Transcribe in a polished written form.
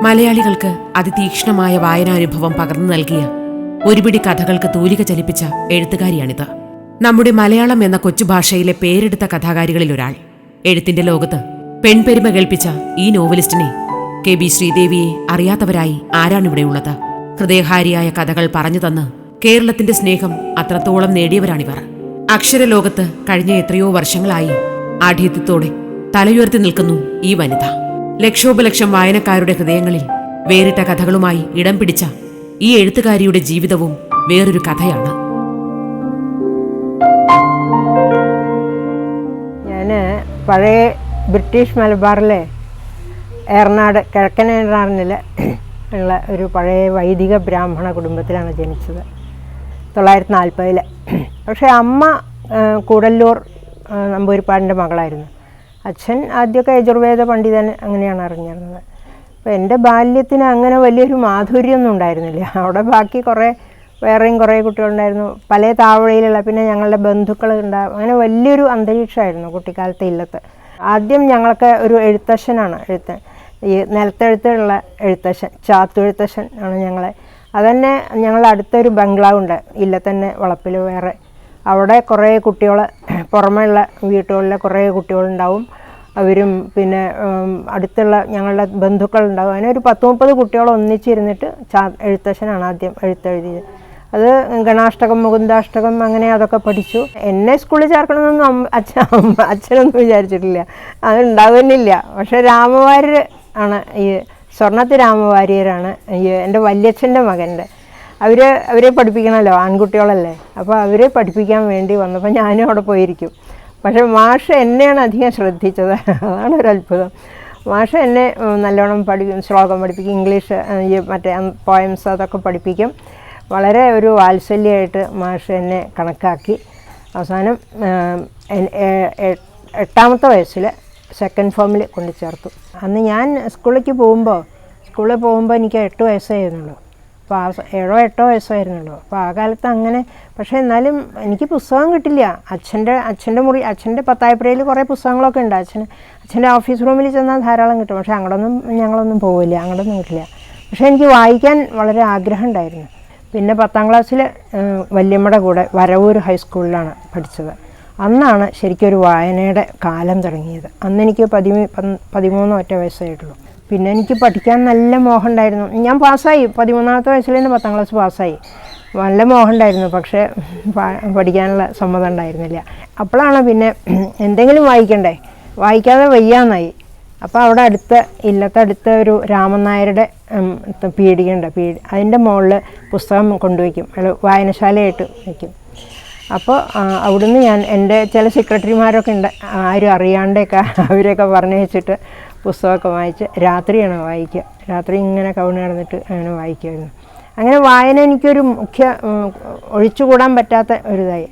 മലയാളികൾക്ക് അതിതീക്ഷ്ണമായ വായനാനുഭവം പകർന്നു നൽകിയ ഒരുപിടി കഥകൾക്ക് തൂലിക ചലിപ്പിച്ച എഴുത്തുകാരിയാണിത്. നമ്മുടെ മലയാളം എന്ന കൊച്ചുഭാഷയിലെ പേരെടുത്ത കഥാകാരികളിലൊരാൾ. എഴുത്തിന്റെ ലോകത്ത് പെൺപെരുമ കേൾപ്പിച്ച ഈ നോവലിസ്റ്റിനെ KB ശ്രീദേവിയെ അറിയാത്തവരായി ആരാണിവിടെയുള്ളത്? ഹൃദയഹാരിയായ കഥകൾ പറഞ്ഞു തന്ന് കേരളത്തിന്റെ സ്നേഹം അത്രത്തോളം നേടിയവരാണിവർ. അക്ഷരലോകത്ത് കഴിഞ്ഞ എത്രയോ വർഷങ്ങളായി ആഢ്യത്വത്തോടെ തലയുയർത്തി നിൽക്കുന്നു ഈ വനിത. ലക്ഷോപലക്ഷം വായനക്കാരുടെ ഹൃദയങ്ങളിൽ വേറിട്ട കഥകളുമായി ഇടം പിടിച്ച ഈ എഴുത്തുകാരിയുടെ ജീവിതവും വേറൊരു കഥയാണ്. ഞാൻ പഴയ ബ്രിട്ടീഷ് മലബാറിലെ ഏറനാട്, കിഴക്കൻ ഏറനാടിൽ ഉള്ള ഒരു പഴയ വൈദിക ബ്രാഹ്മണ കുടുംബത്തിലാണ് ജനിച്ചത് 1940. പക്ഷേ അമ്മ കൂടല്ലൂർ നമ്പൂരിപ്പാടിൻ്റെ മകളായിരുന്നു. അച്ഛൻ ആദ്യമൊക്കെ യജുർവേദ പണ്ഡിതൻ അങ്ങനെയാണ് അറിഞ്ഞിരുന്നത്. അപ്പോൾ എൻ്റെ ബാല്യത്തിന് അങ്ങനെ വലിയൊരു മാധുര്യമൊന്നും ഉണ്ടായിരുന്നില്ല. അവിടെ ബാക്കി വേറെയും കുറേ കുട്ടികളുണ്ടായിരുന്നു, പല താവഴയിലുള്ള, പിന്നെ ഞങ്ങളുടെ ബന്ധുക്കൾ ഉണ്ടാകും. അങ്ങനെ വലിയൊരു അന്തരീക്ഷമായിരുന്നു കുട്ടിക്കാലത്തെ ഇല്ലത്ത്. ആദ്യം ഞങ്ങൾക്ക് ഒരു എഴുത്തച്ഛനാണ്, ഈ നിലത്തെഴുത്തുള്ള എഴുത്തച്ഛൻ, ചാത്തുഴുത്തച്ഛൻ ആണ് ഞങ്ങളെ. അതന്നെ ഞങ്ങളുടെ അടുത്തൊരു ബംഗ്ലാവുണ്ട് ഇല്ലത്തന്നെ വളപ്പിൽ വേറെ. അവിടെ കുറേ കുട്ടികൾ, പുറമെയുള്ള വീട്ടുകളിലെ കുറേ കുട്ടികളുണ്ടാവും. അവരും പിന്നെ അടുത്തുള്ള ഞങ്ങളുടെ ബന്ധുക്കളുണ്ടാവും. അങ്ങനെ ഒരു 10-30 കുട്ടികൾ ഒന്നിച്ചിരുന്നിട്ട് എഴുത്തച്ഛനാണ് ആദ്യം എഴുത്തെഴുതിയത്. അത് ഗണാഷ്ടകം, മുകുന്ദാഷ്ടകം, അങ്ങനെ അതൊക്കെ പഠിച്ചു. എന്നെ സ്കൂളിൽ ചേർക്കണമെന്നൊന്നും അച്ഛനൊന്നും വിചാരിച്ചിട്ടില്ല, അത് ഉണ്ടാകുന്നില്ല. പക്ഷേ രാമവാര്യർ ആണ്, ഈ സ്വർണ്ണത്ത് രാമവാര്യരാണ് എൻ്റെ വല്യച്ഛൻ്റെ മകൻ്റെ. അവരെ പഠിപ്പിക്കണമല്ലോ, ആൺകുട്ടികളല്ലേ. അപ്പോൾ അവരെ പഠിപ്പിക്കാൻ വേണ്ടി വന്നപ്പോൾ ഞാനും അവിടെ പോയിരിക്കും. പക്ഷേ മാഷ് എന്നെയാണ് അധികം ശ്രദ്ധിച്ചത്, അതാണ് ഒരു അത്ഭുതം. മാഷ് എന്നെ നല്ലോണം ശ്ലോകം പഠിപ്പിക്കും, ഇംഗ്ലീഷ് മറ്റേ പോയംസ് അതൊക്കെ പഠിപ്പിക്കും. വളരെ ഒരു വാത്സല്യമായിട്ട് മാഷ് എന്നെ കണക്കാക്കി. അവസാനം 8ാമത്തെ വയസ്സിൽ സെക്കൻഡ് ഫോമിൽ കൊണ്ട് ചേർത്തു. അന്ന് ഞാൻ സ്കൂളിൽ പോകുമ്പോൾ എനിക്ക് 8 വയസ്സായിരുന്നുള്ളൂ. അപ്പോൾ 7-8 വയസ്സായിരുന്നുള്ളൂ. അപ്പോൾ ആ കാലത്ത് അങ്ങനെ. പക്ഷേ എന്നാലും എനിക്ക് പുസ്തകം കിട്ടില്ല. അച്ഛൻ്റെ പത്തായപ്പുരയിൽ കുറേ പുസ്തകങ്ങളൊക്കെ ഉണ്ട്. അച്ഛൻ്റെ ഓഫീസ് റൂമിൽ ചെന്നാൽ ധാരാളം കിട്ടും. പക്ഷേ ഞങ്ങളൊന്നും പോവില്ല, അങ്ങോട്ടൊന്നും കിട്ടില്ല. പക്ഷേ എനിക്ക് വായിക്കാൻ വളരെ ആഗ്രഹം ഉണ്ടായിരുന്നു. പിന്നെ 10ാം ക്ലാസ്സിൽ വല്യമ്മയുടെ കൂടെ വരവൂർ ഹൈസ്കൂളിലാണ് പഠിച്ചത്. അന്നാണ് ശരിക്കും ഒരു വായനയുടെ കാലം തുടങ്ങിയത്. അന്ന് എനിക്ക് 13 വയസ്സായിട്ടുള്ളൂ. പിന്നെ എനിക്ക് പഠിക്കാൻ നല്ല മോഹം ഉണ്ടായിരുന്നു. ഞാൻ പാസ്സായി, 13ാമത്തെ വയസ്സിൽ തന്നെ 10ാം ക്ലാസ് പാസ്സായി. നല്ല മോഹം ഉണ്ടായിരുന്നു, പക്ഷേ പഠിക്കാനുള്ള സമ്മതം ഉണ്ടായിരുന്നില്ല. അപ്പോഴാണ് പിന്നെ എന്തെങ്കിലും വായിക്കണ്ടേ, വായിക്കാതെ വയ്യാന്നായി. അപ്പോൾ അവിടെ ഇല്ലത്തടുത്ത ഒരു രാമൻ നായരുടെ പീടികയുണ്ട്. അതിൻ്റെ മുകളിൽ പുസ്തകം കൊണ്ടുവയ്ക്കും, വായനശാലയായിട്ട് വയ്ക്കും. അപ്പോൾ അവിടുന്ന് ഞാൻ എൻ്റെ ചില സെക്രട്ടറിമാരൊക്കെ ഉണ്ട്, ആരും അറിയാണ്ടൊക്കെ അവരെയൊക്കെ പറഞ്ഞു വെച്ചിട്ട് പുസ്തകമൊക്കെ വായിച്ച് രാത്രിയാണ് വായിക്കുക. രാത്രി ഇങ്ങനെ കവിണ് കിടന്നിട്ട് അങ്ങനെ വായിക്കുമായിരുന്നു. അങ്ങനെ വായന എനിക്കൊരു മുഖ്യ ഒഴിച്ചുകൂടാൻ പറ്റാത്ത ഒരിതായി.